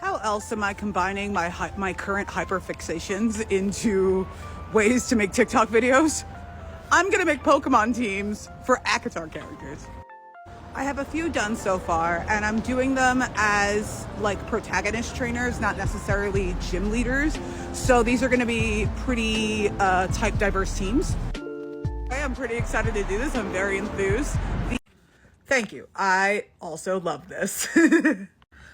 How else am I combining my current hyperfixations into ways to make TikTok videos? I'm gonna make Pokemon teams for ACOTAR characters. I have a few done so far, and I'm doing them as like protagonist trainers, not necessarily gym leaders. So these are gonna be pretty type diverse teams. I'm pretty excited to do this. I'm very enthused. Thank you. I also love this.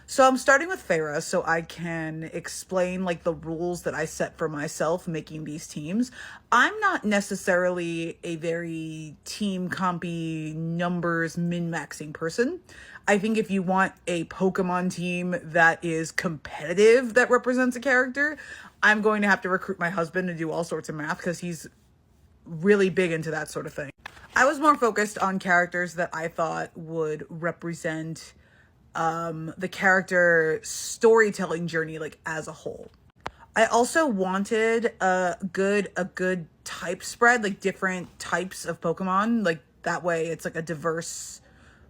So I'm starting with Feyre so I can explain like the rules that I set for myself making these teams. I'm not necessarily a very team compy numbers min-maxing person. I think if you want a Pokemon team that is competitive, that represents a character, I'm going to have to recruit my husband to do all sorts of math because he's really big into that sort of thing. I was more focused on characters that I thought would represent the character storytelling journey like as a whole. I also wanted a good type spread, like different types of Pokemon, like that way it's like a diverse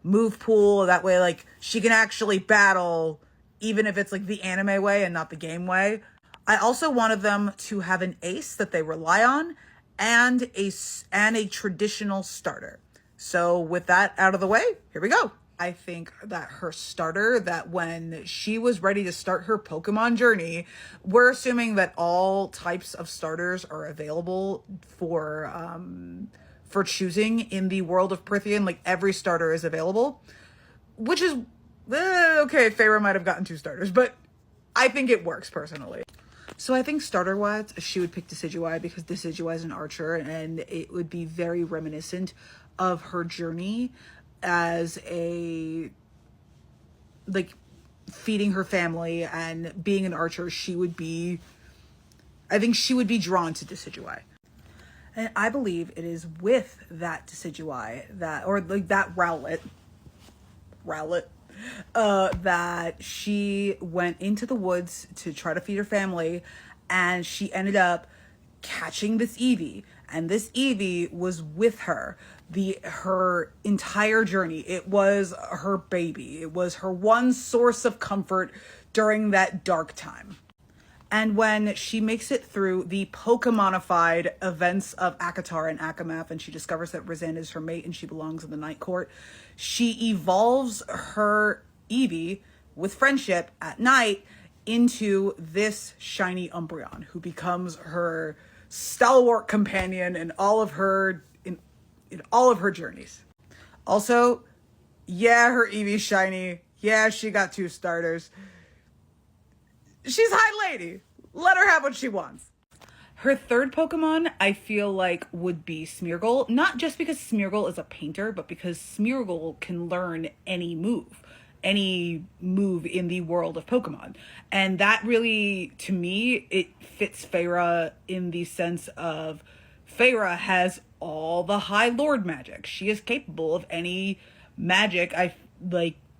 move pool. That way like she can actually battle even if it's like the anime way and not the game way. I also wanted them to have an ace that they rely on and a traditional starter. So with that out of the way, here we go. I think that her starter, that when she was ready to start her Pokemon journey, we're assuming that all types of starters are available for choosing in the world of Prythian. Like every starter is available, which is, okay, Feyre might have gotten 2 starters, but I think it works personally. So I think starter-wise, she would pick Decidueye because Decidueye is an archer and it would be very reminiscent of her journey as a, like, feeding her family and being an archer. I think she would be drawn to Decidueye. And I believe it is with that Decidueye that Rowlet, that she went into the woods to try to feed her family, and she ended up catching this Eevee, and this Eevee was with her her entire journey. It was her baby. It was her one source of comfort during that dark time. And when she makes it through the Pokemonified events of ACOTAR and Akamath, and she discovers that Razan is her mate and she belongs in the Night Court, she evolves her Eevee with friendship at night into this shiny Umbreon, who becomes her stalwart companion in all of her journeys. Also, yeah, her Eevee's shiny. Yeah, she got 2 starters. She's high lady. Let her have what she wants. Her third Pokemon, I feel like, would be Smeargle. Not just because Smeargle is a painter, but because Smeargle can learn any move in the world of Pokemon. And that really, to me, it fits Feyre in the sense of Feyre has all the High Lord magic. She is capable of any magic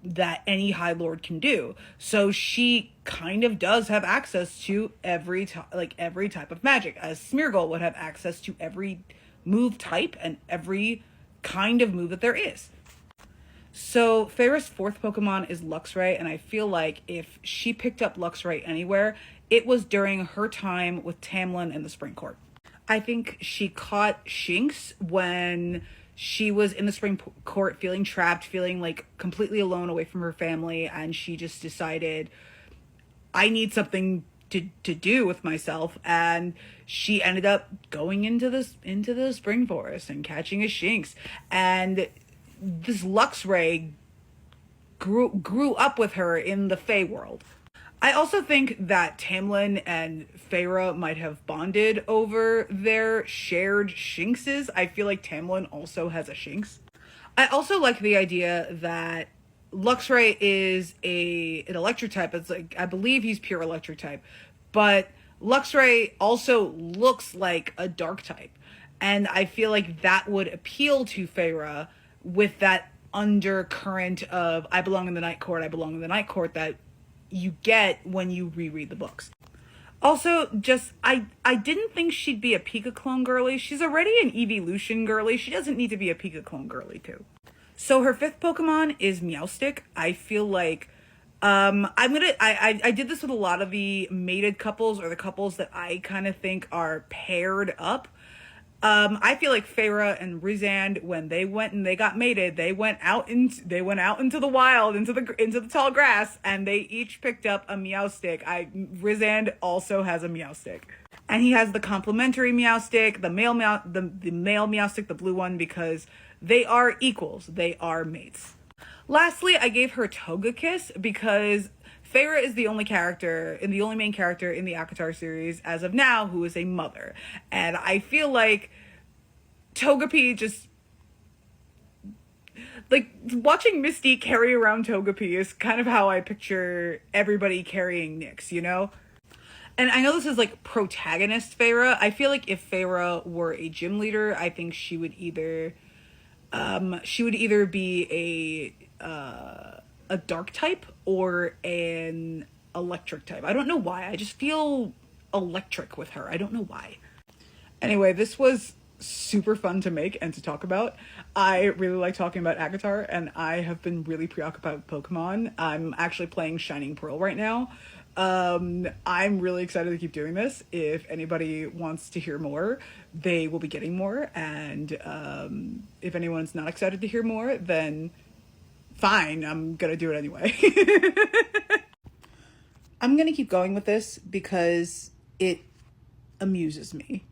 that any High Lord can do. So she kind of does have access to every type of magic, as Smeargle would have access to every move type and every kind of move that there is. So Feyre's 4th Pokemon is Luxray, and I feel like if she picked up Luxray anywhere, it was during her time with Tamlin in the Spring Court. I think she caught Shinx when she was in the Spring Court feeling trapped, feeling like completely alone away from her family, and she just decided, I need something to do with myself, and she ended up going into the Spring Forest and catching a Shinx, and this Luxray grew up with her in the Fey world. I also think that Tamlin and Feyre might have bonded over their shared Shinxes. I feel like Tamlin also has a Shinx. I also like the idea that Luxray is an electric type. It's like, I believe he's pure electric type, but Luxray also looks like a dark type. And I feel like that would appeal to Feyre with that undercurrent of I belong in the Night Court that you get when you reread the books. Also, just, I didn't think she'd be a Pika clone girly. She's already an Evolution girly. She doesn't need to be a Pika clone girly too. So her 5th Pokemon is Meowstic. I feel like I did this with a lot of the mated couples, or the couples that I kind of think are paired up. I feel like Feyre and Rhysand, when they went and they got mated, they went out into the wild, into the tall grass, and they each picked up a meow stick. Rhysand also has a meow stick, and he has the complementary meow stick, the male meow stick, the blue one, because they are equals. They are mates. Lastly, I gave her Togekiss because Feyre is the only main character in the ACOTAR series as of now who is a mother. And I feel like Togepi just, like, watching Misty carry around Togepi is kind of how I picture everybody carrying Nyx, you know? And I know this is like protagonist Feyre. I feel like if Feyre were a gym leader, I think she would either be a dark type or an electric type. I don't know why. I just feel electric with her. I don't know why. Anyway, this was super fun to make and to talk about. I really like talking about ACOTAR, and I have been really preoccupied with Pokemon. I'm actually playing Shining Pearl right now. I'm really excited to keep doing this. If anybody wants to hear more, they will be getting more. And if anyone's not excited to hear more, then fine, I'm gonna do it anyway. I'm gonna keep going with this because it amuses me.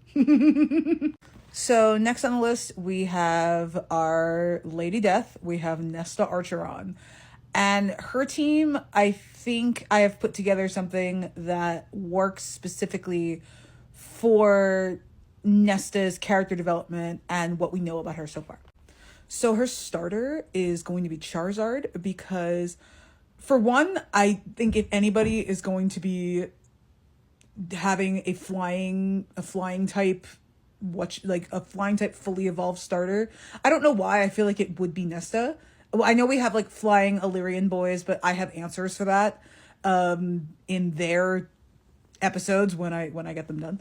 So next on the list, we have our Lady Death. We have Nesta Archeron. And her team, I think I have put together something that works specifically for Nesta's character development and what we know about her so far. So her starter is going to be Charizard because, for one, I think if anybody is going to be having a flying type, a flying type fully evolved starter, I don't know why I feel like it would be Nesta. Well, I know we have like flying Illyrian boys, but I have answers for that in their episodes when I get them done.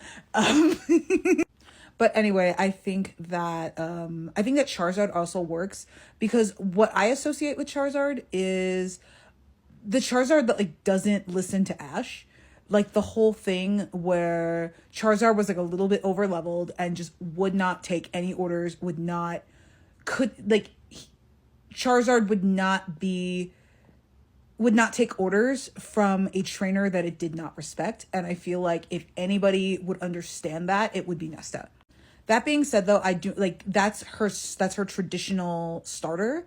But anyway, I think that Charizard also works because what I associate with Charizard is the Charizard that like doesn't listen to Ash. Like the whole thing where Charizard was like a little bit over leveled and just would not take any orders, Charizard would not take orders from a trainer that it did not respect. And I feel like if anybody would understand that, it would be Nesta. That being said, though, I do like that's her traditional starter.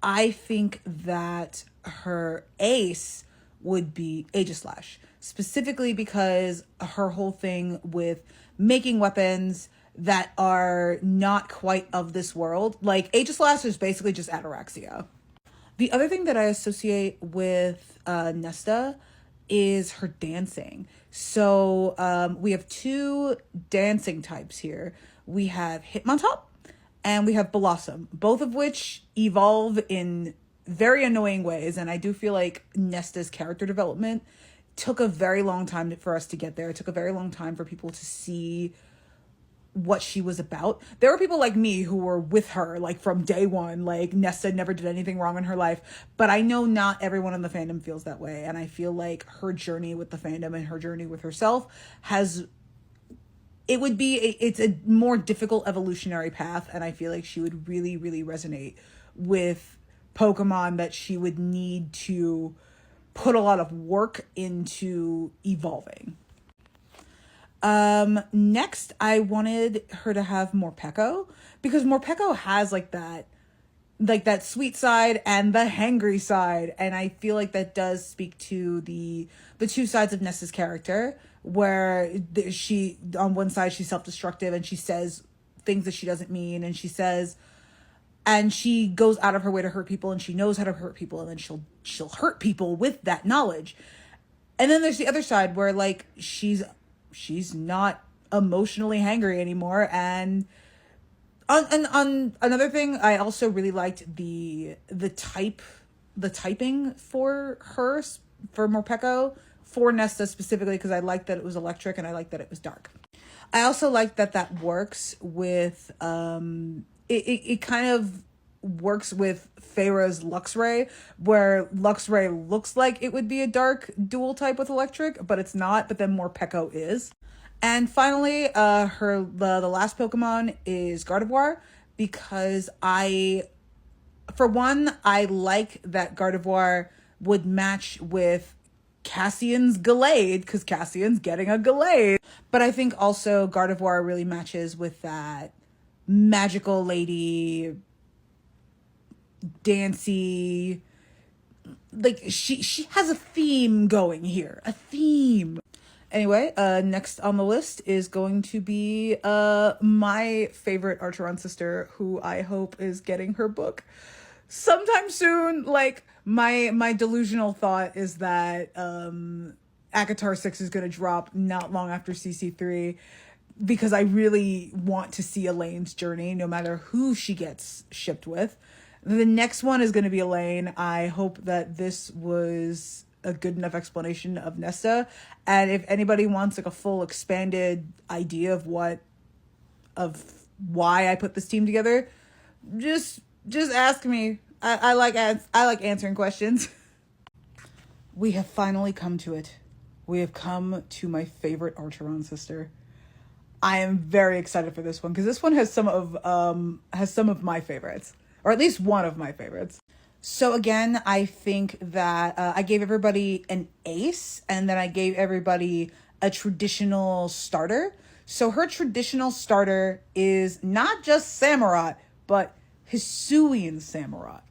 I think that her ace would be Aegislash, specifically because her whole thing with making weapons that are not quite of this world. Like, Aegislash is basically just ataraxia. The other thing that I associate with Nesta is her dancing. So we have two dancing types here. We have Hitmontop and we have Blossom, both of which evolve in very annoying ways. And I do feel like Nesta's character development took a very long time for us to get there. It took a very long time for people to see what she was about. There were people like me who were with her like from day one. Like, Nesta never did anything wrong in her life, but I know not everyone in the fandom feels that way. And I feel like her journey with the fandom and her journey with herself it's a more difficult evolutionary path. And I feel like she would really, really resonate with Pokemon that she would need to put a lot of work into evolving. Next, I wanted her to have Morpeko because Morpeko has like that sweet side and the hangry side. And I feel like that does speak to the two sides of Nesta's character, where she, on one side, she's self-destructive and she says things that she doesn't mean. And she goes out of her way to hurt people, and she knows how to hurt people, and then she'll hurt people with that knowledge. And then there's the other side where like she's not emotionally hangry anymore. And on another thing, I also really liked the typing for her, for Morpeko, for Nesta specifically, because I liked that it was electric and I liked that it was dark. I also liked that works with it kind of works with Feyre's Luxray, where Luxray looks like it would be a dark dual type with electric, but it's not, but then Morpeko is. And finally, the last Pokemon is Gardevoir, because for one, I like that Gardevoir would match with Cassian's Gallade, because Cassian's getting a Gallade. But I think also Gardevoir really matches with that magical lady, dancey, like she has a theme going here, a theme. Anyway, next on the list is going to be my favorite Archeron sister, who I hope is getting her book sometime soon. Like, my delusional thought is that ACOTAR 6 is going to drop not long after CC3, because I really want to see Elaine's journey, no matter who she gets shipped with. The next one is going to be Elaine. I hope that this was a good enough explanation of Nesta. And if anybody wants like a full expanded idea of why I put this team together, just ask me. I like answering questions. We have finally come to it. We have come to my favorite Archeron sister. I am very excited for this one, because this one has some of my favorites, or at least one of my favorites. So again, I think that I gave everybody an ace, and then I gave everybody a traditional starter. So her traditional starter is not just Samurott, but Hisuian Samurott.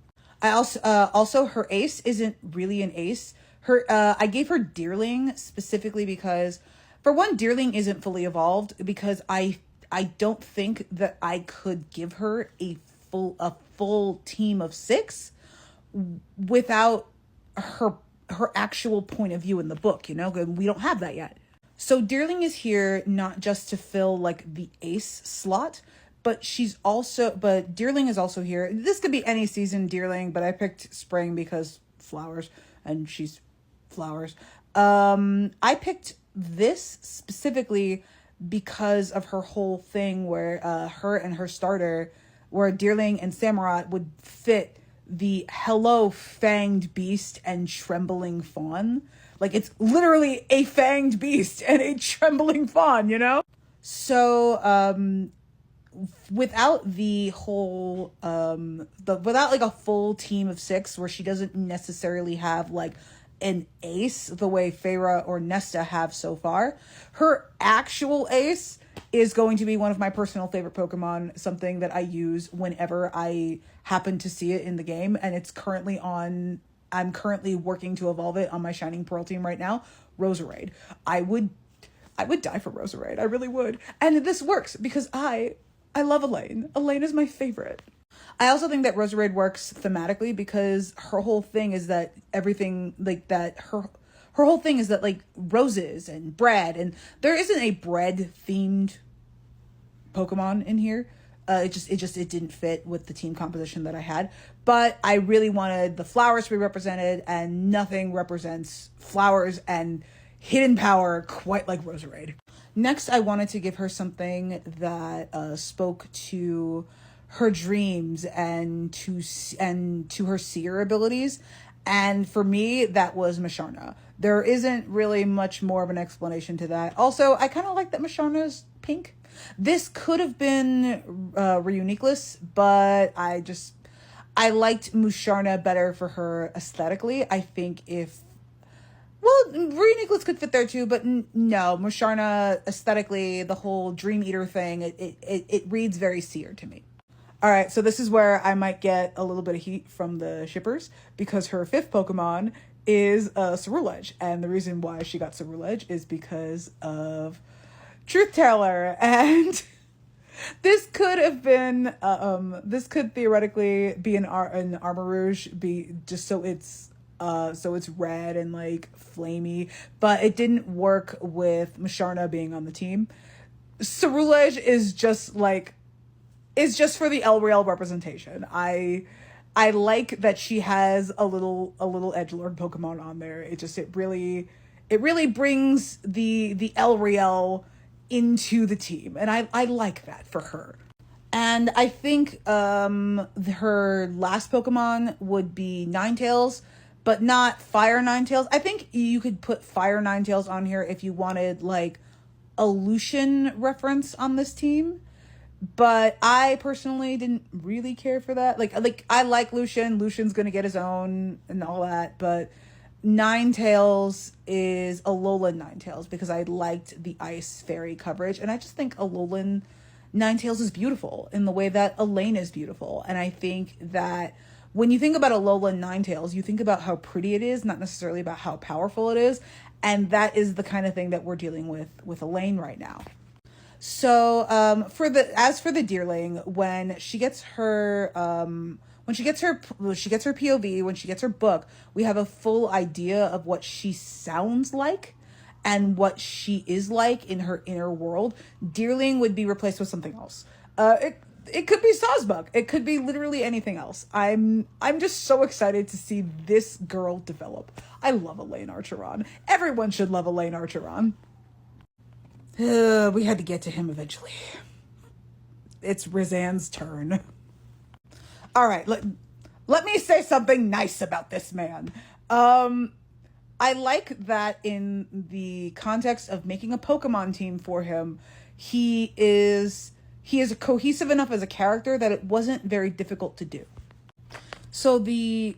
I also her ace isn't really an ace. I gave her Deerling specifically because, for one, Deerling isn't fully evolved, because I don't think that I could give her a full team of 6 without her actual point of view in the book, you know? We don't have that yet. So Deerling is here not just to fill like the ace slot, but Deerling is also here. This could be any season Deerling, but I picked spring because flowers, and she's flowers. I picked this specifically because of her whole thing where her and her starter, where Deerling and Samurott would fit the hello fanged beast and trembling fawn. Like, it's literally a fanged beast and a trembling fawn, you know? So without the whole without like a full team of 6, where she doesn't necessarily have like an ace the way Feyre or Nesta have so far, her actual ace is going to be one of my personal favorite Pokemon, something that I use whenever I happen to see it in the game, and I'm currently working to evolve it on my Shining Pearl team right now, Roserade. I would die for Roserade, I really would. And this works because I love Elaine. Elaine is my favorite. I also think that Roserade works thematically because her whole thing is that everything like that her whole thing is that like roses and bread, and there isn't a bread themed Pokemon in here. It didn't fit with the team composition that I had, but I really wanted the flowers to be represented, and nothing represents flowers and hidden power quite like Roserade. Next, I wanted to give her something that spoke to her dreams and to her seer abilities. And for me, that was Masharna. There isn't really much more of an explanation to that. Also, I kind of like that Masharna's pink. This could have been Reuniqueless, but I liked Musharna better for her aesthetically. I think Reuniqueless could fit there too, but no, Musharna aesthetically, the whole Dream Eater thing, it reads very seer to me. All right, so this is where I might get a little bit of heat from the shippers, because her 5th Pokemon is Cerulege, and the reason why she got Cerulege is because of Truth Teller, and this could have been this could theoretically be an Armarouge, be just so it's red and like flamey, but it didn't work with Masharna being on the team. Cerulege is just for the Elreal representation. I like that she has a little edgelord Pokemon on there. It really brings the Elreal into the team, and I like that for her. And I think her last Pokemon would be Ninetales, but not Fire Ninetales. I think you could put Fire Ninetales on here if you wanted like a Lucian reference on this team. But I personally didn't really care for that. Like I like Lucian. Lucian's gonna get his own and all that, but Ninetales is Alolan Ninetales because I liked the Ice Fairy coverage, and I just think Alolan Ninetales is beautiful in the way that Elaine is beautiful. And I think that when you think about Alolan Ninetales, you think about how pretty it is, not necessarily about how powerful it is. And that is the kind of thing that we're dealing with Elaine right now. So for the Deerling, when she gets her POV, when she gets her book, we have a full idea of what she sounds like and what she is like in her inner world. Deerling would be replaced with something else. It could be Sawsbuck. It could be literally anything else. I'm just so excited to see this girl develop. I love Elaine Archeron. Everyone should love Elaine Archeron. We had to get to him eventually. It's Rizan's turn. All right, let me say something nice about this man. I like that in the context of making a Pokemon team for him, he is cohesive enough as a character that it wasn't very difficult to do. So the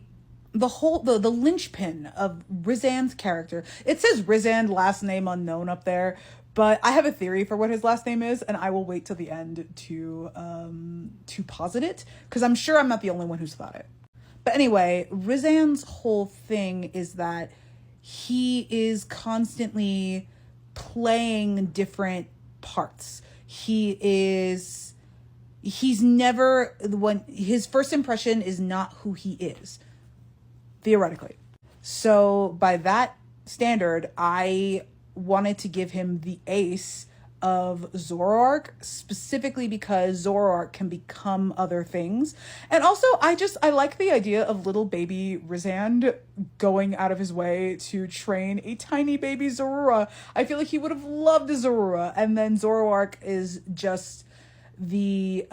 linchpin of Rizan's character, it says Rizan last name unknown up there, but I have a theory for what his last name is, and I will wait till the end to posit it, because I'm sure I'm not the only one who's thought it. But anyway, Rizan's whole thing is that he is constantly playing different parts. He's never, when his first impression is not who he is, theoretically. So by that standard, I wanted to give him the ace of Zoroark, specifically because Zoroark can become other things. And also, I like the idea of little baby Rizan going out of his way to train a tiny baby Zorora. I feel like he would have loved Zorora, and then Zoroark is just the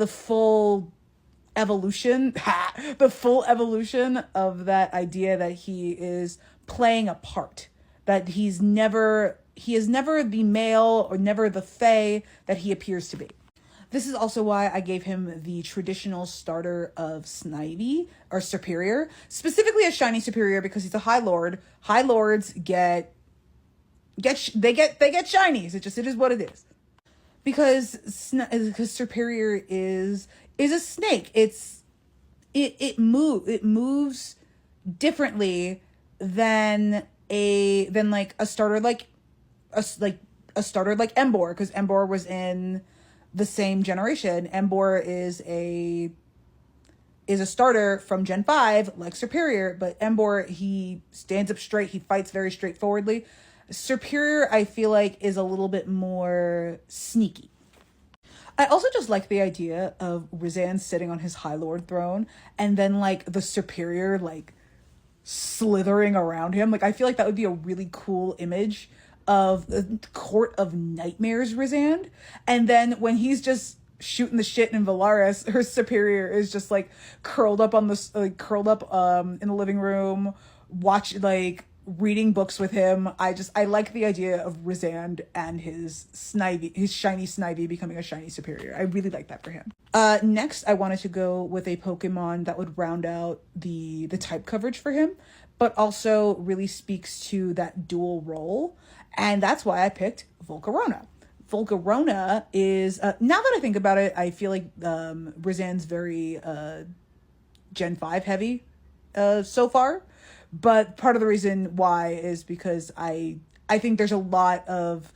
full evolution, the full evolution of that idea that he is playing a part, that he is never the male or never the fae that he appears to be. This is also why I gave him the traditional starter of Snivy or Superior, specifically a shiny Superior because he's a High Lord. High Lords get shinies. It is what it is. Because Superior is a snake. It moves differently than like a starter like Emboar, because Emboar was in the same generation. Emboar is a starter from Gen 5 like Superior, but Emboar, he stands up straight, he fights very straightforwardly. Superior, I feel like, is a little bit more sneaky. I also just like the idea of Rizan sitting on his High Lord throne and then like the Superior like slithering around him. Like, I feel like that would be a really cool image of the Court of Nightmares Rizan. And then when he's just shooting the shit in Valaris, her Superior is just like curled up in the living room, reading books with him. I like the idea of Rizan and his shiny Snivy becoming a shiny Superior. I really like that for him. Next, I wanted to go with a Pokemon that would round out the type coverage for him, but also really speaks to that dual role. And that's why I picked Volcarona. Volcarona is, now that I think about it, I feel like Rizan's very Gen 5 heavy so far. But part of the reason why is because I think there's a lot of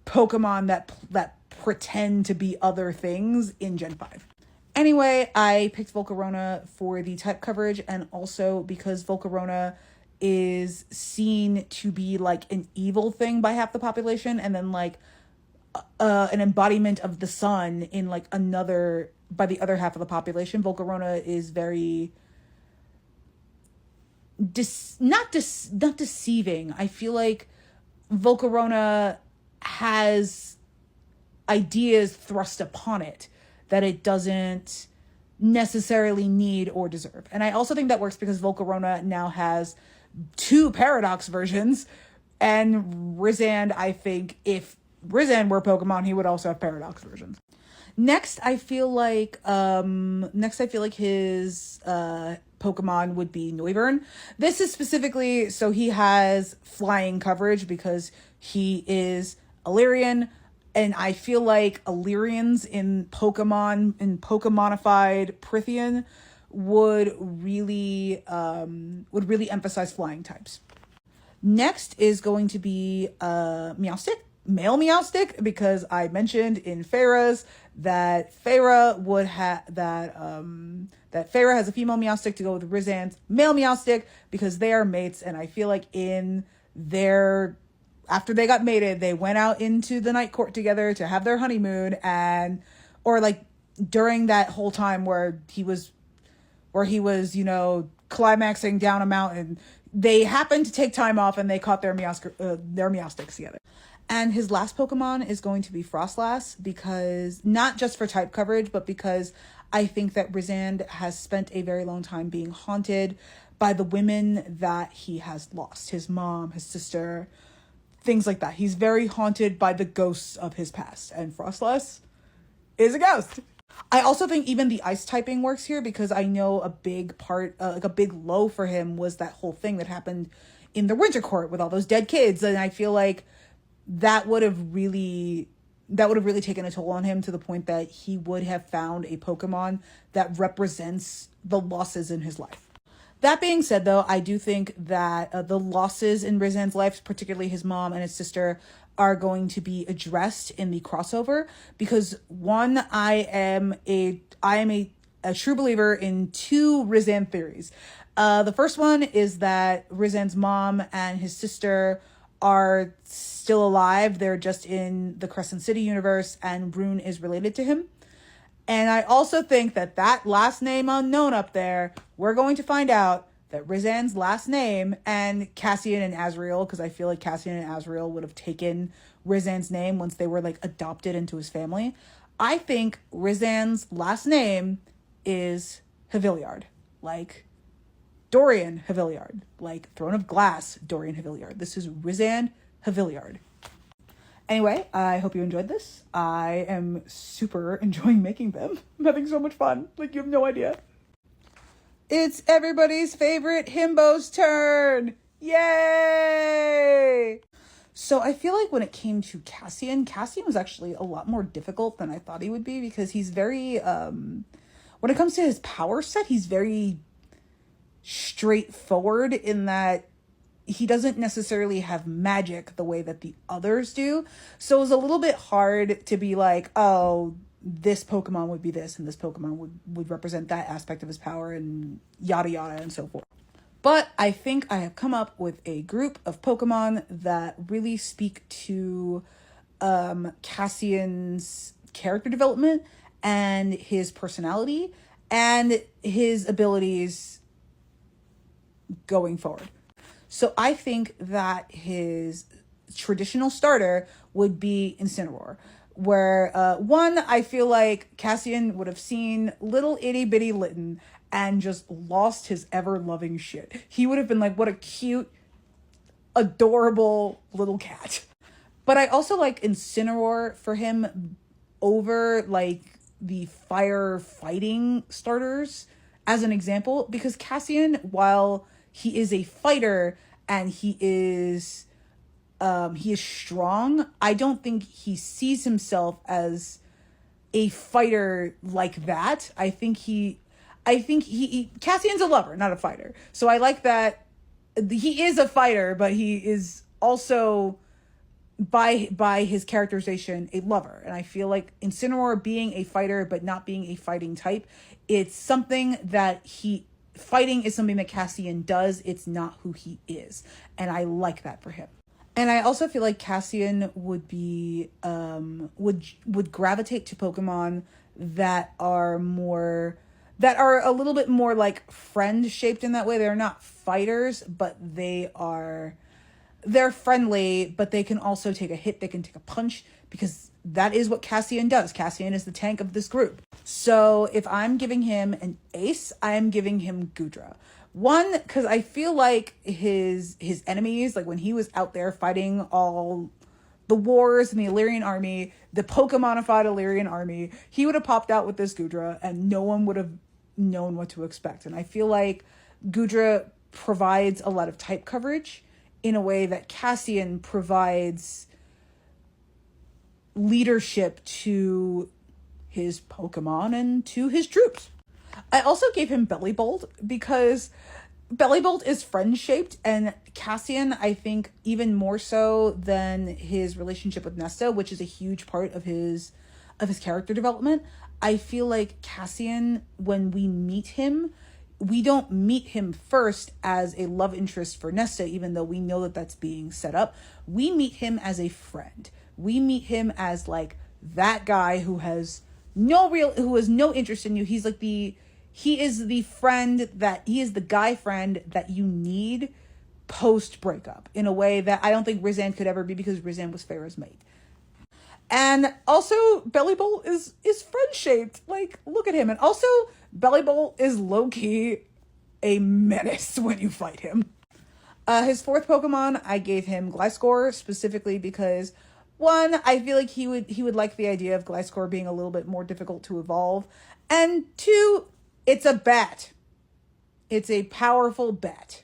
Pokemon that pretend to be other things in Gen 5. Anyway, I picked Volcarona for the type coverage, and also because Volcarona is seen to be like an evil thing by half the population, and then like an embodiment of the sun in like by the other half of the population. Volcarona is very not deceiving. I feel like Volcarona has ideas thrust upon it that it doesn't necessarily need or deserve. And I also think that works because Volcarona now has 2 Paradox versions, and Rizand, I think if Rizand were Pokemon, he would also have Paradox versions. Next, I feel like his Pokemon would be Noivern. This is specifically so he has flying coverage because he is Illyrian, and I feel like Illyrians in Pokemonified Prythian would really emphasize flying types. Next is going to be Meowstic, male Meowstic, because I mentioned in Farah's that Farah would have that Farah has a female Meowstic to go with Rizand's male Meowstic because they are mates, and I feel like after they got mated, they went out into the night court together to have their honeymoon, or like during that whole time where he was, climaxing down a mountain, they happened to take time off and they caught their Meowsticks together. And his last Pokemon is going to be Frostlass, because not just for type coverage, but because I think that Rizand has spent a very long time being haunted by the women that he has lost. His mom, his sister, things like that. He's very haunted by the ghosts of his past, and Frostlass is a ghost. I also think even the ice typing works here because I know a big part, like a big low for him was that whole thing that happened in the Winter Court with all those dead kids. And I feel like that would have really taken a toll on him to the point that he would have found a Pokemon that represents the losses in his life. That being said, though, I do think that the losses in Rizand's life, particularly his mom and his sister, are going to be addressed in the crossover because one, I am a true believer in 2 Rizand theories. The first one is that Rizand's mom and his sister are still alive. They're just in the Crescent City universe, and Rune is related to him. And I also think that last name unknown up there, we're going to find out that Rizand's last name, and Cassian and Azrael, because I feel like Cassian and Azrael would have taken Rizand's name once they were like adopted into his family. I think Rizand's last name is Haviliard, like Dorian Haviliard, like Throne of Glass Dorian Haviliard. This is Rizand Haviliard. Anyway, I hope you enjoyed this. I am super enjoying making them. I'm having so much fun. Like, you have no idea. It's everybody's favorite himbo's turn. Yay! So I feel like when it came to Cassian was actually a lot more difficult than I thought he would be because he's very, when it comes to his power set, he's very straightforward in that he doesn't necessarily have magic the way that the others do. So it was a little bit hard to be like, oh, this Pokemon would be this and this Pokemon would represent that aspect of his power and yada yada and so forth. But I think I have come up with a group of Pokemon that really speak to Cassian's character development and his personality and his abilities going forward. So I think that his traditional starter would be Incineroar, where one, I feel like Cassian would have seen little itty bitty Litten and just lost his ever loving shit. He would have been like, what a cute, adorable little cat. But I also like Incineroar for him over like the fire fighting starters as an example, because Cassian, while he is a fighter and he is strong, I don't think he sees himself as a fighter like that. I think Cassian's a lover, not a fighter. So I like that he is a fighter, but he is also by his characterization a lover. And I feel like Incineroar being a fighter but not being a fighting type, it's something that fighting is something that Cassian does. It's not who he is. And I like that for him. And I also feel like Cassian would be would gravitate to Pokemon that are a little bit more like friend shaped in that way. They're not fighters, but they are they're friendly, but they can also take a hit. They can take a punch, because that is what Cassian does. Cassian is the tank of this group. So if I'm giving him an ace, I am giving him Gudra. One, because I feel like his enemies, like when he was out there fighting all the wars in the Illyrian army, the Pokemonified Illyrian army, he would have popped out with this Gudra and no one would have known what to expect. And I feel like Gudra provides a lot of type coverage in a way that Cassian provides leadership to his Pokemon and to his troops. I also gave him Bellibolt because Bellibolt is friend-shaped, and Cassian, I think, even more so than his relationship with Nesta, which is a huge part of his character development. I feel like Cassian, when we meet him, we don't meet him first as a love interest for Nesta, even though we know that that's being set up. We meet him as a friend. We meet him as like that guy who has no interest in you. He is the guy friend that you need post breakup, in a way that I don't think Rizan could ever be, because Rizan was Farah's mate. And also Bellibolt is friend shaped. Like, look at him. And also Bellibolt is low-key a menace when you fight him. His fourth Pokemon, I gave him Gliscor, specifically because, one, I feel like he would like the idea of Gliscor being a little bit more difficult to evolve. And two, it's a bat. It's a powerful bat.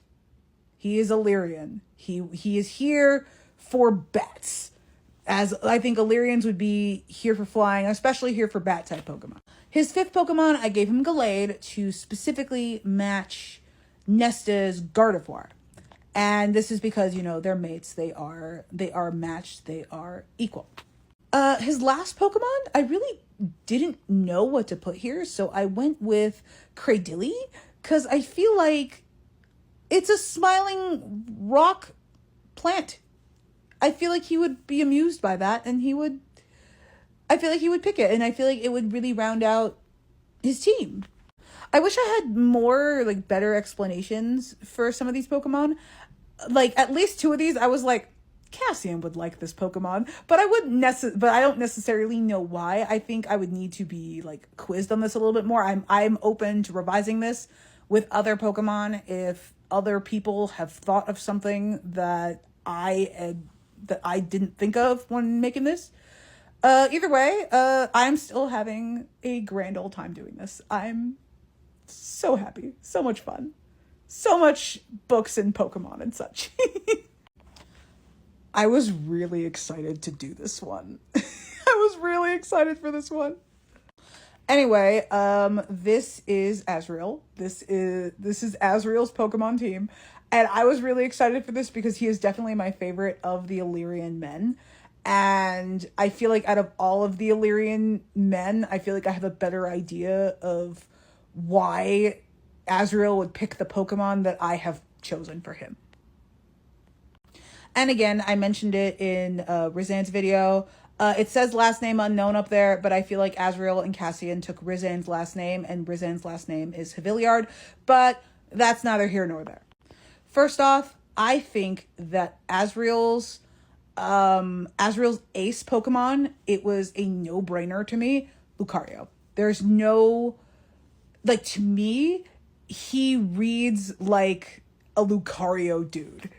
He is Illyrian. He is here for bats. As I think Illyrians would be here for flying, especially here for bat-type Pokemon. His fifth Pokemon, I gave him Gallade to specifically match Nesta's Gardevoir. And this is because, they're mates. They are matched. They are equal. His last Pokemon, I really didn't know what to put here, so I went with Cradily, because I feel like it's a smiling rock plant. I feel like he would be amused by that, and I feel like he would pick it, and I feel like it would really round out his team. I wish I had more, better explanations for some of these Pokemon. At least two of these, I was like, Cassian would like this Pokemon, but I don't necessarily know why. I think I would need to be, quizzed on this a little bit more. I'm open to revising this with other Pokemon if other people have thought of something that I didn't think of when making this. Either way, I'm still having a grand old time doing this. I'm so happy. So much fun. So much books and Pokemon and such. I was really excited to do this one. I was really excited for this one. Anyway, this is Azrael. This is Azrael's Pokemon team. And I was really excited for this because he is definitely my favorite of the Illyrian men. And I feel like out of all of the Illyrian men, I feel like I have a better idea of why Azrael would pick the Pokemon that I have chosen for him. And again, I mentioned it in Rizan's video. It says last name unknown up there, but I feel like Azrael and Cassian took Rizan's last name, and Rizan's last name is Haviliard, but that's neither here nor there. First off, I think that Azrael's ace Pokemon, it was a no-brainer to me, Lucario. There's no, to me, he reads like a Lucario dude.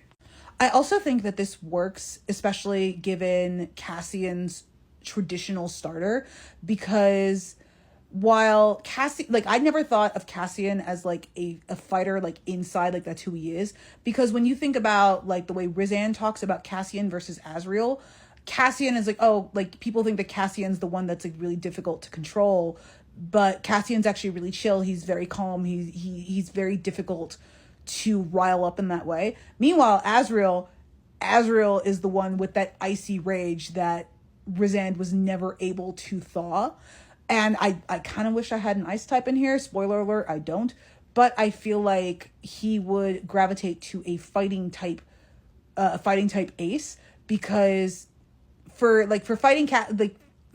I also think that this works, especially given Cassian's traditional starter, because while I never thought of Cassian as a fighter inside, that's who he is, because when you think about the way Rizan talks about Cassian versus Azrael, Cassian is people think that Cassian's the one that's really difficult to control, but Cassian's actually really chill. He's very calm. He's very difficult to rile up in that way. Meanwhile, Azrael is the one with that icy rage that Rizan was never able to thaw. And I kind of wish I had an ice type in here. Spoiler alert, I don't. But I feel like he would gravitate to a fighting type ace, because for fighting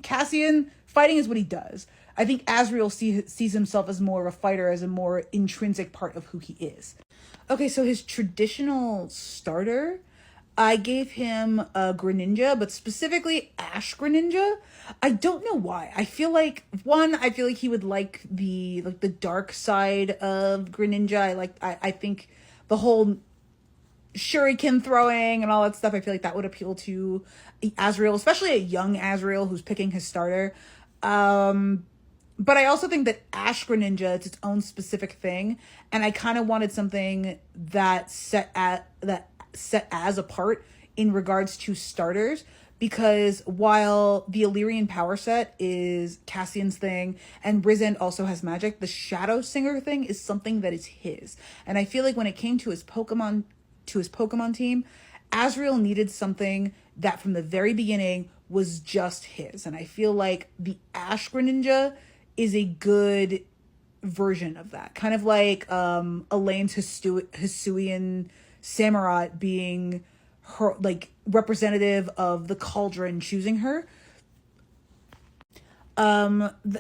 Cassian, fighting is what he does. I think Azrael sees himself as more of a fighter, as a more intrinsic part of who he is. Okay, so his traditional starter, I gave him a Greninja, but specifically Ash Greninja. I don't know why. I feel like he would like the dark side of Greninja. I think the whole shuriken throwing and all that stuff, I feel like that would appeal to Azrael, especially a young Azrael who's picking his starter. But I also think that Ash Greninja, it's its own specific thing, and I kind of wanted something that set as apart in regards to starters, because while the Illyrian power set is Cassian's thing and Rizend also has magic, the Shadow Singer thing is something that is his. And I feel like when it came to his Pokemon team, Azrael needed something that from the very beginning was just his. And I feel like the Ash Greninja is a good version of that. Kind of like Elaine's Hisuian Samurott being her, like, representative of the cauldron choosing her.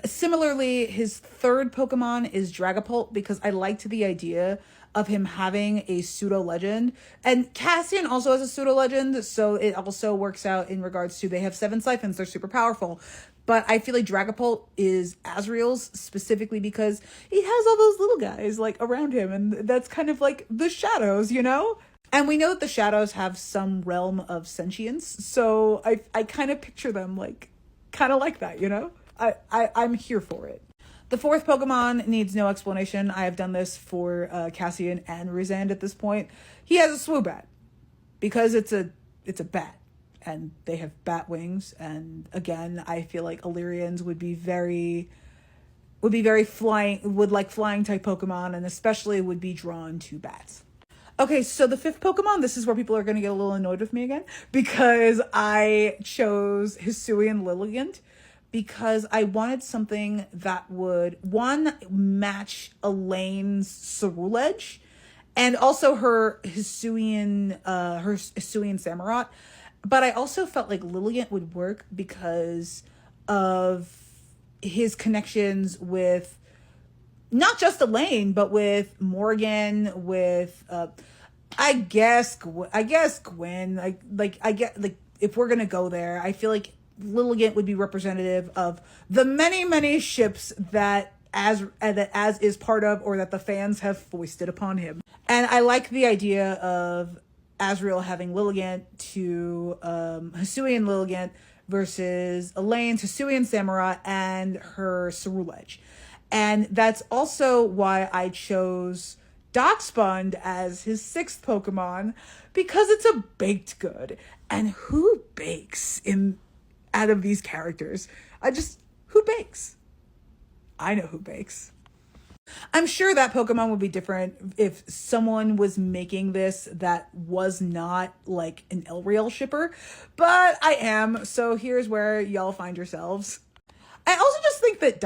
Similarly, his third Pokemon is Dragapult, because I liked the idea of him having a pseudo legend, and Cassian also has a pseudo legend, so it also works out in regards to they have 7 siphons, they're super powerful. But I feel like Dragapult is Azrael's specifically because he has all those little guys like around him, and that's kind of like the shadows, you know? And we know that the shadows have some realm of sentience, so I kind of picture them like kind of like that, you know? I'm here for it. The fourth Pokemon needs no explanation. I have done this for Cassian and Rizand at this point. He has a Swoobat because it's a bat, and they have bat wings. And again, I feel like Illyrians would like flying type Pokemon, and especially would be drawn to bats. Okay, so the fifth Pokemon, this is where people are going to get a little annoyed with me again, because I chose Hisuian Lilligant, because I wanted something that would, one, match Elaine's Ceruledge, and also her Hisuian Samurott. But I also felt like Lilligant would work because of his connections with not just Elaine, but with Morgan, with I guess Gwen. I get, like, if we're gonna go there, I feel like Lilligant would be representative of the many ships that as is part of, or that the fans have foisted upon him. And I like the idea of Azrael having Lilligant to Hisuian Lilligant versus Elaine's Hisuian Samurott and her Ceruledge. And that's also why I chose Darkspund as his sixth Pokemon, because it's a baked good. And who bakes out of these characters? Who bakes? I know who bakes. I'm sure that Pokemon would be different if someone was making this that was not like an Elreal shipper, but I am, so here's where y'all find yourselves. I also just think that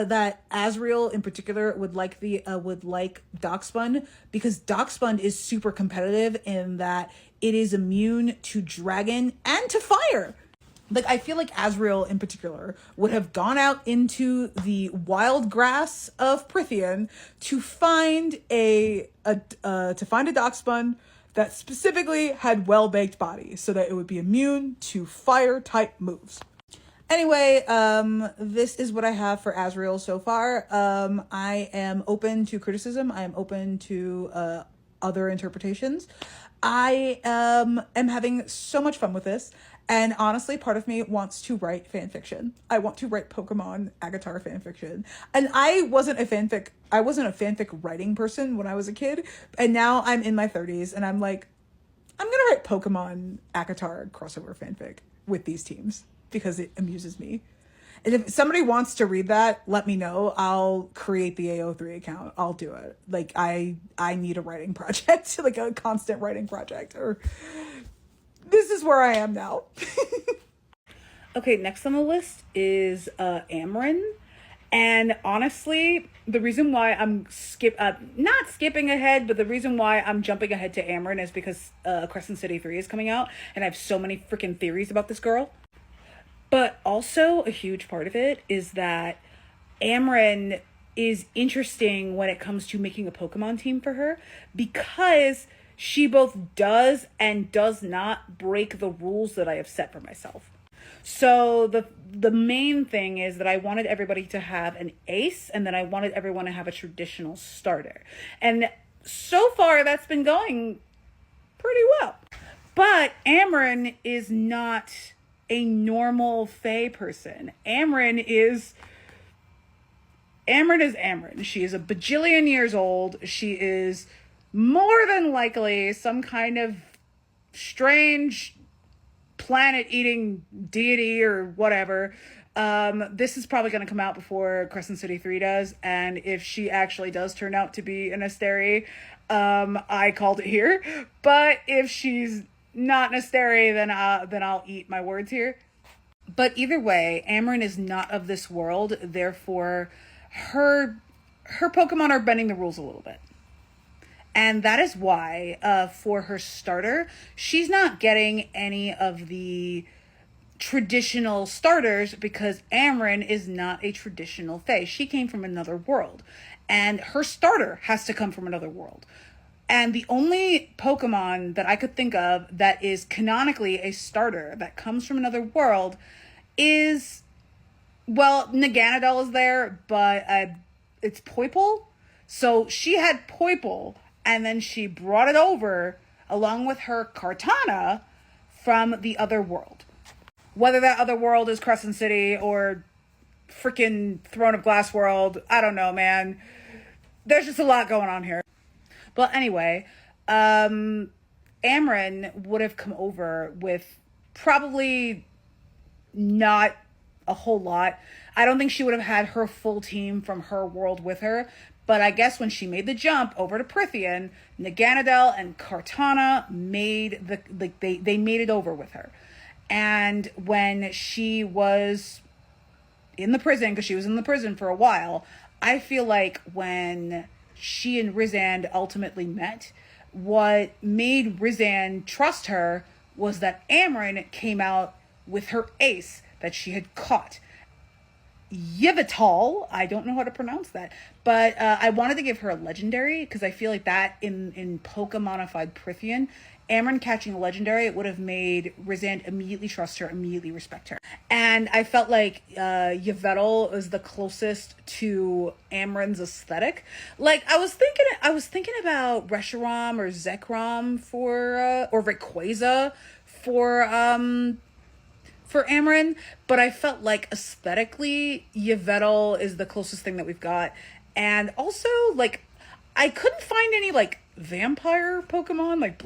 that Azrael in particular would like Darkspund, because Darkspund is super competitive in that it is immune to dragon and to fire. Like, I feel like Azrael in particular would have gone out into the wild grass of Prythian to find a Darkspund that specifically had well-baked body, so that it would be immune to fire type moves. Anyway, this is what I have for Azrael so far. I am open to criticism. I am open to other interpretations. I am having so much fun with this. And honestly, part of me wants to write fan fiction. I want to write Pokemon ACOTAR fan fiction. And I wasn't a fanfic writing person when I was a kid. And now I'm in my 30s and I'm like, I'm going to write Pokemon ACOTAR crossover fanfic with these teams because it amuses me. And if somebody wants to read that, let me know. I'll create the AO3 account. I'll do it. Like, I need a writing project, like a constant writing project, or this is where I am now. Okay, next on the list is Amarin. And honestly, the reason why I'm not skipping ahead, but the reason why I'm jumping ahead to Amarin is because Crescent City 3 is coming out, and I have so many freaking theories about this girl. But also a huge part of it is that Amarin is interesting when it comes to making a Pokemon team for her, because she both does and does not break the rules that I have set for myself. So the main thing is that I wanted everybody to have an ace, and then I wanted everyone to have a traditional starter. And so far that's been going pretty well. But Amren is not a normal Fae person. Amren is Amren. She is a bajillion years old. She is more than likely some kind of strange planet-eating deity or whatever. This is probably going to come out before Crescent City 3 does, and if she actually does turn out to be an Asteri, I called it here. But if she's not an Asteri, then I'll eat my words here. But either way, Amren is not of this world, therefore her Pokemon are bending the rules a little bit. And that is why, for her starter, she's not getting any of the traditional starters because Amren is not a traditional Fae. She came from another world, and her starter has to come from another world. And the only Pokemon that I could think of that is canonically a starter that comes from another world is, well, Naganadel is there, but it's Poipole. So she had Poipole, and then she brought it over along with her Kartana from the other world. Whether that other world is Crescent City or freaking Throne of Glass world, I don't know, man. There's just a lot going on here. But anyway, Amren would have come over with probably not a whole lot. I don't think she would have had her full team from her world with her. But I guess when she made the jump over to Prythian, Naganadel and Kartana made they made it over with her. And when she was in the prison, because she was in the prison for a while, I feel like when she and Rizand ultimately met, what made Rizand trust her was that Amren came out with her ace that she had caught. Yveltal, I don't know how to pronounce that, but I wanted to give her a legendary because I feel like that in Pokemonified Prythian, Amren catching a legendary, it would have made Rizand immediately trust her, immediately respect her. And I felt like Yveltal is the closest to Amren's aesthetic. Like I was thinking about Reshiram or Zekrom or Rayquaza for Amren, but I felt like aesthetically Yveltal is the closest thing that we've got. And also, like, I couldn't find any like vampire Pokemon, like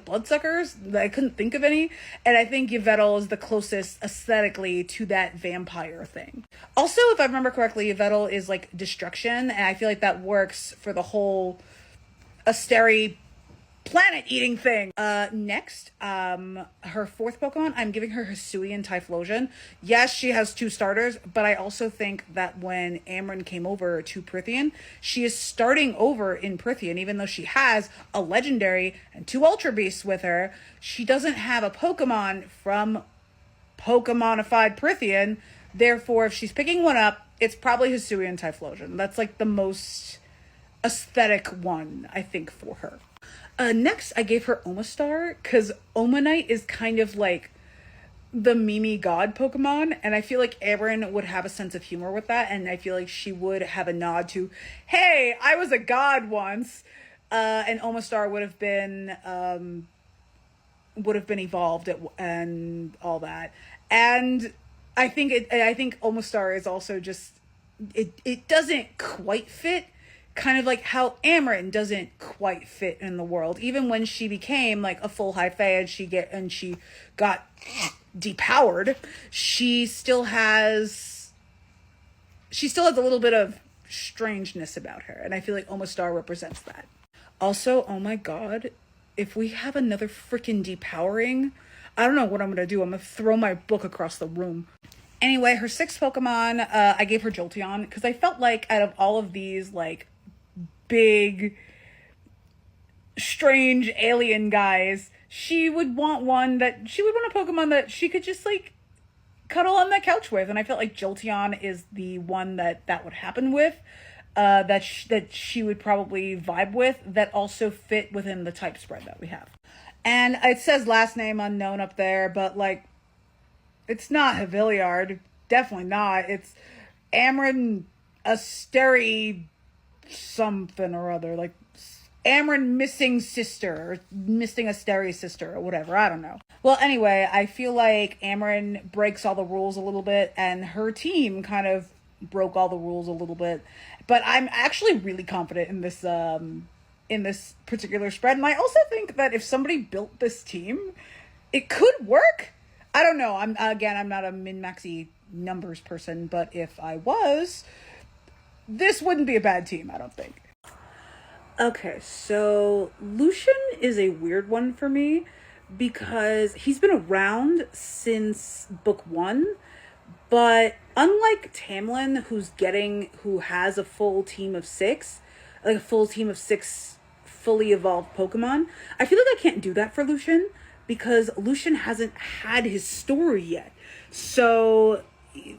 bloodsuckers. I couldn't think of any, and I think Yveltal is the closest aesthetically to that vampire thing. Also, if I remember correctly, Yveltal is like destruction, and I feel like that works for the whole Asteri planet-eating thing. Next, her fourth Pokemon, I'm giving her Hisuian Typhlosion. Yes, she has 2 starters, but I also think that when Amren came over to Prythian, she is starting over in Prythian, even though she has a legendary and 2 Ultra Beasts with her. She doesn't have a Pokemon from Pokemonified Prythian. Therefore, if she's picking one up, it's probably Hisuian Typhlosion. That's like the most aesthetic one, I think, for her. Next, I gave her Omastar, because Omanite is kind of like the Mimi God Pokemon, and I feel like Amren would have a sense of humor with that, and I feel like she would have a nod to, hey, I was a god once, and Omastar would have been evolved and all that. And I think Omastar is also just, it doesn't quite fit. Kind of like how Amren doesn't quite fit in the world. Even when she became like a full high Fae and she got depowered, she still has a little bit of strangeness about her. And I feel like Omastar represents that. Also, oh my god, if we have another freaking depowering, I don't know what I'm going to do. I'm going to throw my book across the room. Anyway, her 6th Pokemon, I gave her Jolteon because I felt like out of all of these, like, big, strange alien guys, she would want a Pokemon that she could just like cuddle on that couch with, and I felt like Jolteon is the one that would happen with. that she would probably vibe with, that also fit within the type spread that we have. And it says last name unknown up there, but like, it's not Haviliard. Definitely not. It's Amron Asteri something or other. Like Amron missing sister, or missing Asteri's sister, or whatever. I don't know. Well, anyway, I feel like Amron breaks all the rules a little bit, and her team kind of broke all the rules a little bit. But I'm actually really confident in this particular spread. And I also think that if somebody built this team, it could work. I don't know. I'm not a min-maxy numbers person, but if I was, this wouldn't be a bad team, I don't think. Okay, so Lucian is a weird one for me because he's been around since book 1, but unlike Tamlin, who has a full team of 6, like a full team of 6 fully evolved Pokemon, I feel like I can't do that for Lucian because Lucian hasn't had his story yet. So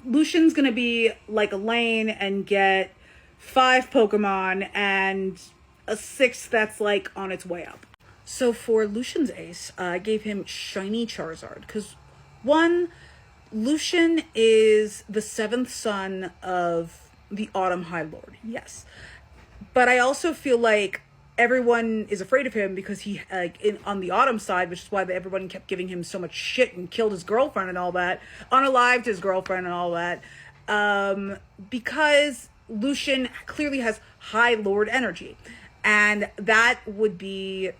Lucian's gonna be like Elaine and get 5 Pokemon and a 6th that's like on its way up. So for Lucian's ace, I gave him Shiny Charizard because 1, Lucian is the 7th son of the Autumn High Lord, yes. But I also feel like everyone is afraid of him because he, on the Autumn side, which is why everyone kept giving him so much shit and killed his girlfriend and all that, unalived his girlfriend and all that, because Lucian clearly has High Lord energy. And that would be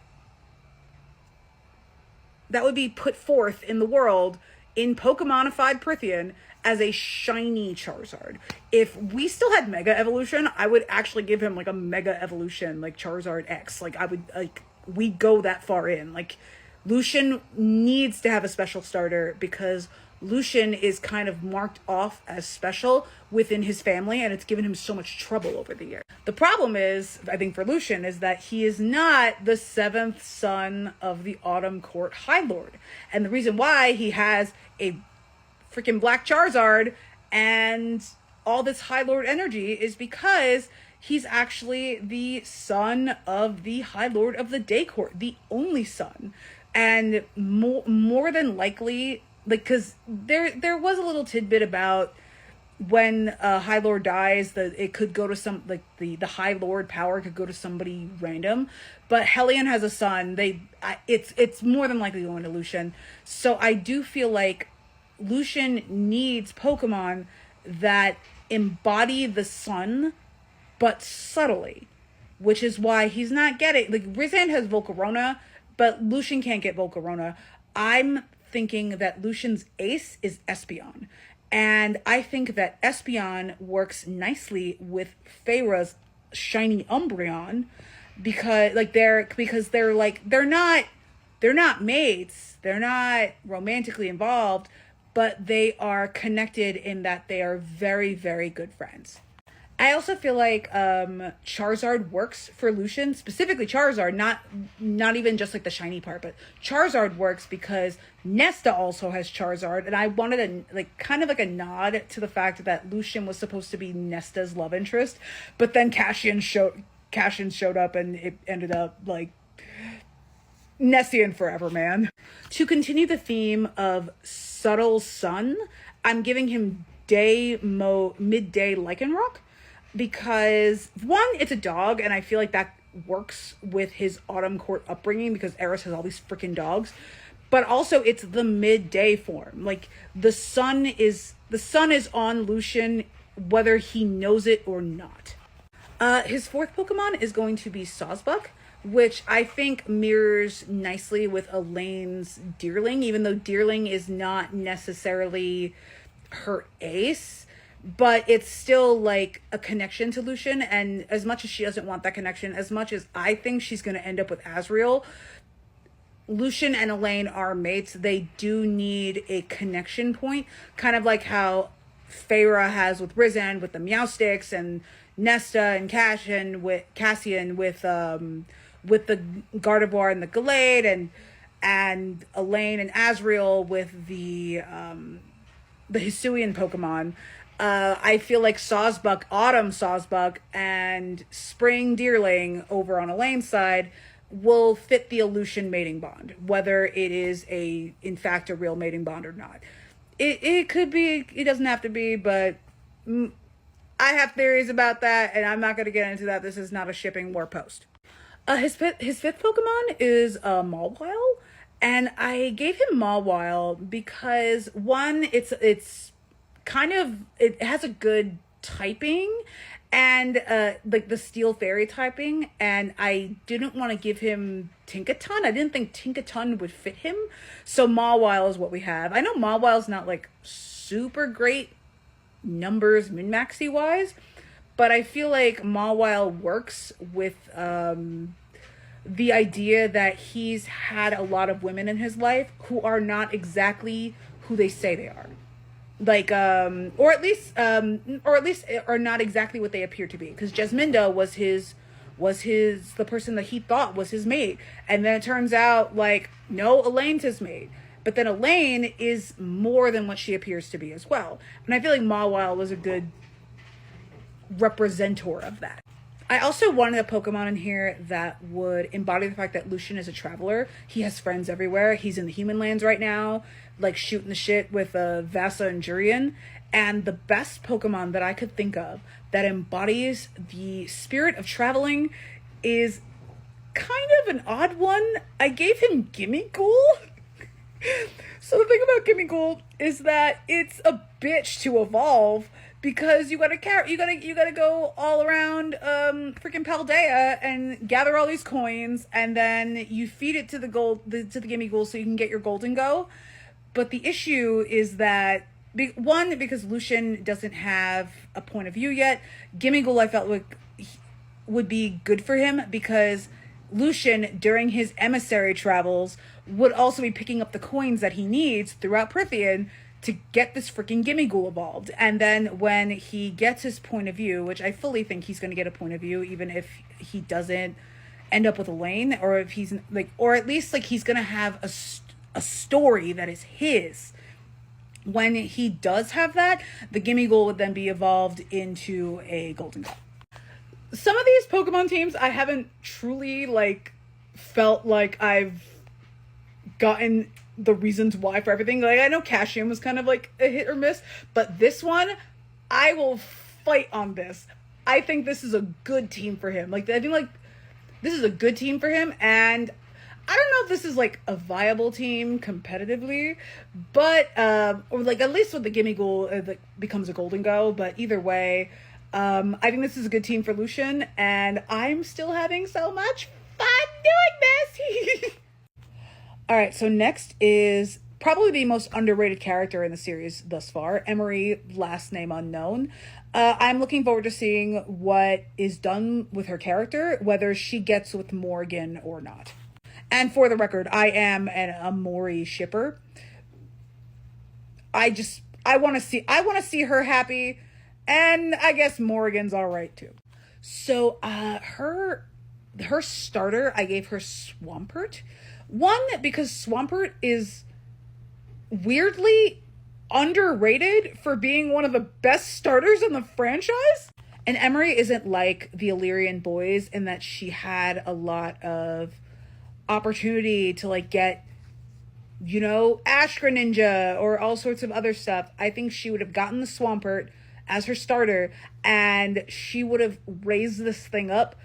put forth in the world in Pokemonified Prythian as a shiny Charizard. If we still had Mega Evolution, I would actually give him like a Mega Evolution, like Charizard X. Like we go that far in. Like Lucian needs to have a special starter because Lucian is kind of marked off as special within his family, and it's given him so much trouble over the years. The problem is, I think for Lucian, is that he is not the 7th son of the Autumn Court High Lord. And the reason why he has a freaking black Charizard and all this High Lord energy is because he's actually the son of the High Lord of the Day Court, the only son. And more than likely, like, because there was a little tidbit about when High Lord dies, that it could go to some, like, the High Lord power could go to somebody random. But Hellion has a son. It's more than likely going to Lucian. So I do feel like Lucian needs Pokemon that embody the sun, but subtly, which is why he's not getting, like, Rizan has Volcarona, but Lucian can't get Volcarona. I'm thinking that Lucian's ace is Espeon. And I think that Espeon works nicely with Feyre's shiny Umbreon because they're not mates, they're not romantically involved, but they are connected in that they are very, very good friends. I also feel like Charizard works for Lucian, specifically Charizard, not even just like the shiny part, but Charizard works because Nesta also has Charizard, and I wanted kind of a nod to the fact that Lucian was supposed to be Nesta's love interest, but then Cassian showed up and it ended up like Nessian forever, man. To continue the theme of subtle sun, I'm giving him midday Lycanroc. Because 1, it's a dog, and I feel like that works with his Autumn Court upbringing because Eris has all these freaking dogs. But also, it's the midday form. Like, the sun is on Lucian whether he knows it or not. His 4th Pokemon is going to be Sawsbuck, which I think mirrors nicely with Elaine's Deerling, even though Deerling is not necessarily her ace. But it's still like a connection to Lucian, and as much as she doesn't want that connection, as much as I think she's going to end up with Azrael, Lucian and Elaine are mates. They do need a connection point, kind of like how Feyre has with Rizan with the Meowsticks, and Nesta and Cassian with the Gardevoir and the Gallade, and Elaine and Azrael with the Hisuian Pokemon. I feel like Sawsbuck, Autumn Sawsbuck, and Spring Deerling over on Elaine's side will fit the Aleutian mating bond, whether it is in fact a real mating bond or not. It could be, it doesn't have to be, but I have theories about that, and I'm not going to get into that. This is not a shipping war post. His fifth Pokemon is Mawile, and I gave him Mawile because one, it's kind of, it has a good typing, and like the Steel Fairy typing, and I didn't want to give him Tinkaton. I didn't think Tinkaton would fit him, so Mawile is what we have. I know Mawile's not like super great numbers min-maxy wise, but I feel like Mawile works with the idea that he's had a lot of women in his life who are not exactly who they say they are. Like or at least are not exactly what they appear to be, because Jasminda was the person that he thought was his mate, and then it turns out like no, Elaine's his mate, but then Elaine is more than what she appears to be as well, and I feel like Mawile was a good representator of that. I also wanted a Pokemon in here that would embody the fact that Lucian is a traveler. He has friends everywhere. He's in the human lands right now, like shooting the shit with Vasa and Jurian. And the best Pokemon that I could think of that embodies the spirit of traveling is kind of an odd one. I gave him Gimmighoul. So the thing about Gimmighoul is that it's a bitch to evolve, because you gotta go all around freaking Paldea and gather all these coins, and then you feed it to the Gimmighoul so you can get your Golden Go. But the issue is that one, because Lucian doesn't have a point of view yet, Gimmighoul I felt like would be good for him, because Lucian during his emissary travels would also be picking up the coins that he needs throughout Prythian to get this freaking Gimmighoul evolved. And then when he gets his point of view, which I fully think he's going to get a point of view, even if he doesn't end up with Elaine, or if he's like, or at least like he's going to have a story that is his. When he does have that, the Gimmighoul would then be evolved into a Golden Go. Some of these Pokemon teams, I haven't truly like felt like I've gotten the reasons why for everything. Like, I know Cashium was kind of like a hit or miss, but this one, I will fight on this. I think this is a good team for him. Like, I think like this is a good team for him, and I don't know if this is like a viable team competitively, but or like at least with the Gimmighoul it becomes a Golden Go. But either way, I think this is a good team for Lucian, and I'm still having so much fun doing this. All right, so next is probably the most underrated character in the series thus far, Emery, last name unknown. I'm looking forward to seeing what is done with her character, whether she gets with Morgan or not. And for the record, I am an Amori shipper. I want to see her happy, and I guess Morgan's all right too. So her starter, I gave her Swampert. One, because Swampert is weirdly underrated for being one of the best starters in the franchise. And Emery isn't like the Illyrian boys in that she had a lot of opportunity to like get, you know, Ash Greninja or all sorts of other stuff. I think she would have gotten the Swampert as her starter, and she would have raised this thing up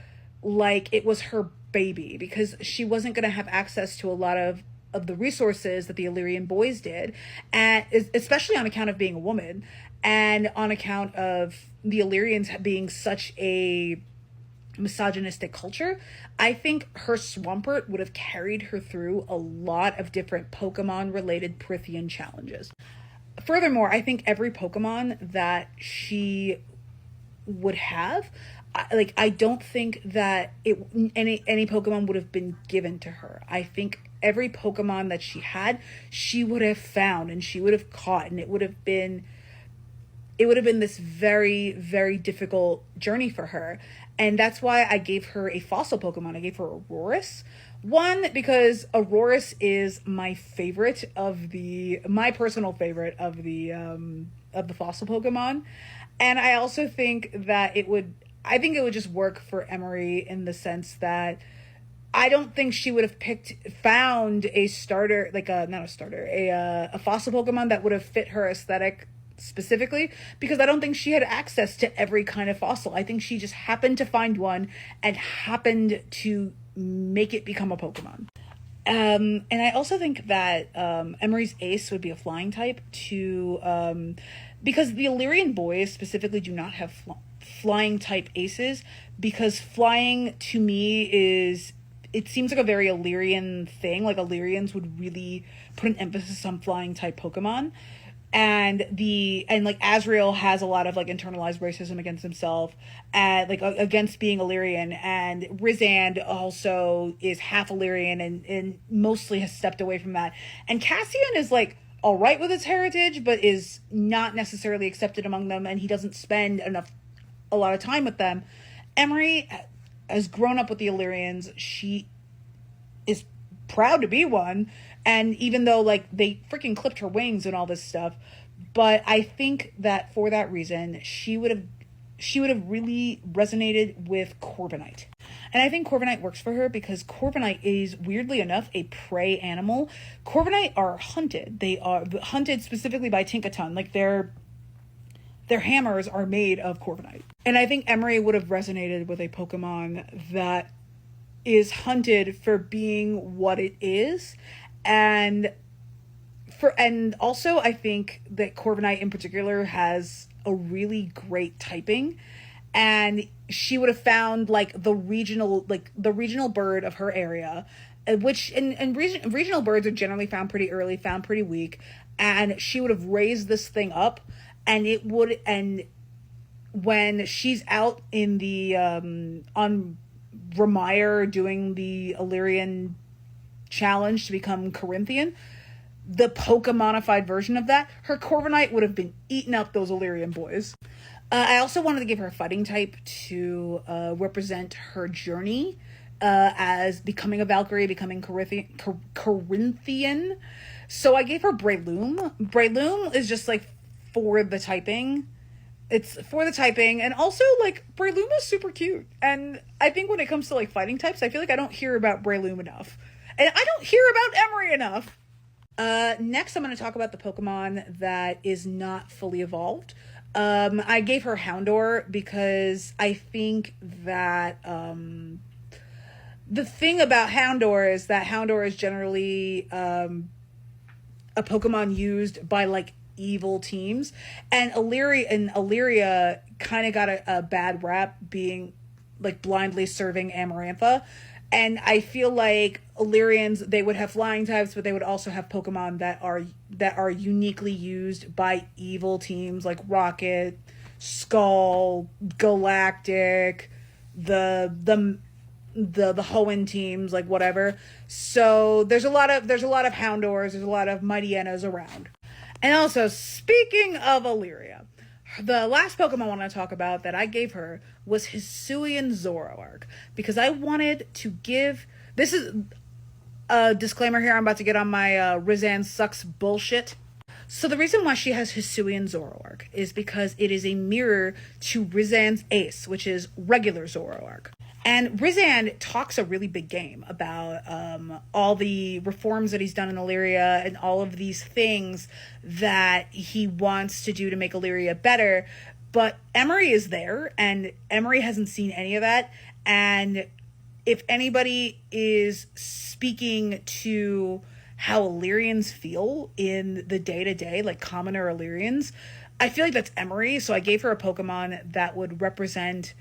like it was her baby, because she wasn't going to have access to a lot of the resources that the Illyrian boys did, and especially on account of being a woman, and on account of the Illyrians being such a misogynistic culture. I think her Swampert would have carried her through a lot of different Pokemon related Prythian challenges. Furthermore, I think every Pokemon that she would have, I don't think that any Pokemon would have been given to her. I think every Pokemon that she had, she would have found and she would have caught, and it would have been this very, very difficult journey for her. And that's why I gave her a fossil Pokemon. I gave her Aurorus, One, because Auroras is my personal favorite of the fossil Pokemon. And I also think that I think it would just work for Emery in the sense that I don't think she would have found a starter, like not a starter, a fossil Pokemon that would have fit her aesthetic specifically, because I don't think she had access to every kind of fossil. I think she just happened to find one and happened to make it become a Pokemon. And I also think that Emery's ace would be a flying type because the Illyrian boys specifically do not have flying type aces, because flying to me it seems like a very Illyrian thing. Like Illyrians would really put an emphasis on flying type Pokemon. And like Azrael has a lot of like internalized racism against himself and like against being Illyrian, and Rizand also is half Illyrian and mostly has stepped away from that. And Cassian is like all right with his heritage, but is not necessarily accepted among them, and he doesn't spend a lot of time with them. Emery has grown up with the Illyrians. She is proud to be one, and even though like they freaking clipped her wings and all this stuff, but I think that for that reason she would have really resonated with Corviknight. And I think Corviknight works for her because Corviknight is, weirdly enough, a prey animal. Corviknight are hunted. They are hunted specifically by Tinkaton. Like their hammers are made of Corviknight. And I think Emery would have resonated with a Pokemon that is hunted for being what it is. And also I think that Corviknight in particular has a really great typing, and she would have found like the regional bird of her area, which regional birds are generally found pretty early, found pretty weak, and she would have raised this thing up, and when she's out in the on Ramire doing the Illyrian challenge to become Corinthian, the Pokemonified version of that, her Corviknight would have been eating up those Illyrian boys. I also wanted to give her a fighting type to represent her journey as becoming a Valkyrie, becoming Corinthian. So I gave her Breloom. Breloom is just like for the typing. It's for the typing, and also like Breloom is super cute. And I think when it comes to like fighting types, I feel like I don't hear about Breloom enough. And I don't hear about Emery enough. Next, I'm going to talk about the Pokemon that is not fully evolved. I gave her Houndour because I think that the thing about Houndour is that Houndour is generally a Pokemon used by like evil teams, and Illyria kind of got a bad rap being like blindly serving Amarantha. And I feel like Illyrians, they would have flying types, but they would also have Pokemon that are uniquely used by evil teams like Rocket, Skull, Galactic, the Hoenn teams, like whatever. So there's a lot of Houndours, there's a lot of Mightyenas around. And also, speaking of Illyria, the last Pokemon I want to talk about that I gave her was Hisuian Zoroark, because I wanted to give... This is a disclaimer here. I'm about to get on my Rizan sucks bullshit. So the reason why she has Hisuian Zoroark is because it is a mirror to Rizan's ace, which is regular Zoroark. And Rizan talks a really big game about all the reforms that he's done in Illyria and all of these things that he wants to do to make Illyria better. But Emery is there, and Emery hasn't seen any of that. And if anybody is speaking to how Illyrians feel in the day-to-day, like commoner Illyrians, I feel like that's Emery. So I gave her a Pokemon that would represent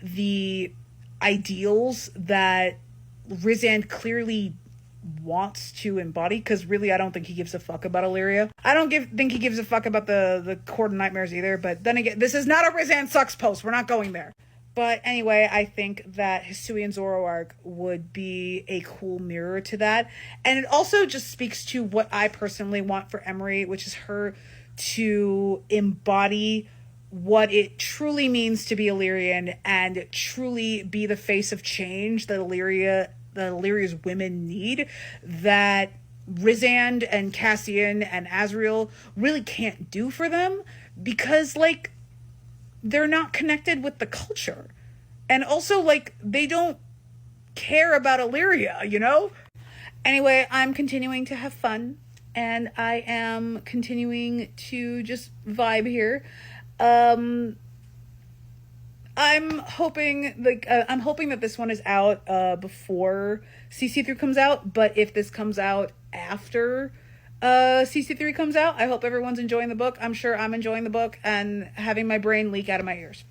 the ideals that Rizan clearly wants to embody, because really I don't think he gives a fuck about Illyria. I don't think he gives a fuck about the Court of Nightmares either, but then again, this is not a Rizan sucks post. We're not going there. But anyway, I think that Hisuian Zoroark would be a cool mirror to that. And it also just speaks to what I personally want for Emery, which is her to embody what it truly means to be Illyrian and truly be the face of change that Illyria the Illyria's women need that Rysand and Cassian and Azriel really can't do for them, because like they're not connected with the culture, and also like they don't care about Illyria, you know? Anyway, I'm continuing to have fun, and I am continuing to just vibe here. I'm hoping that this one is out before CC3 comes out, but if this comes out after CC3 comes out, I hope everyone's enjoying the book. I'm sure I'm enjoying the book and having my brain leak out of my ears.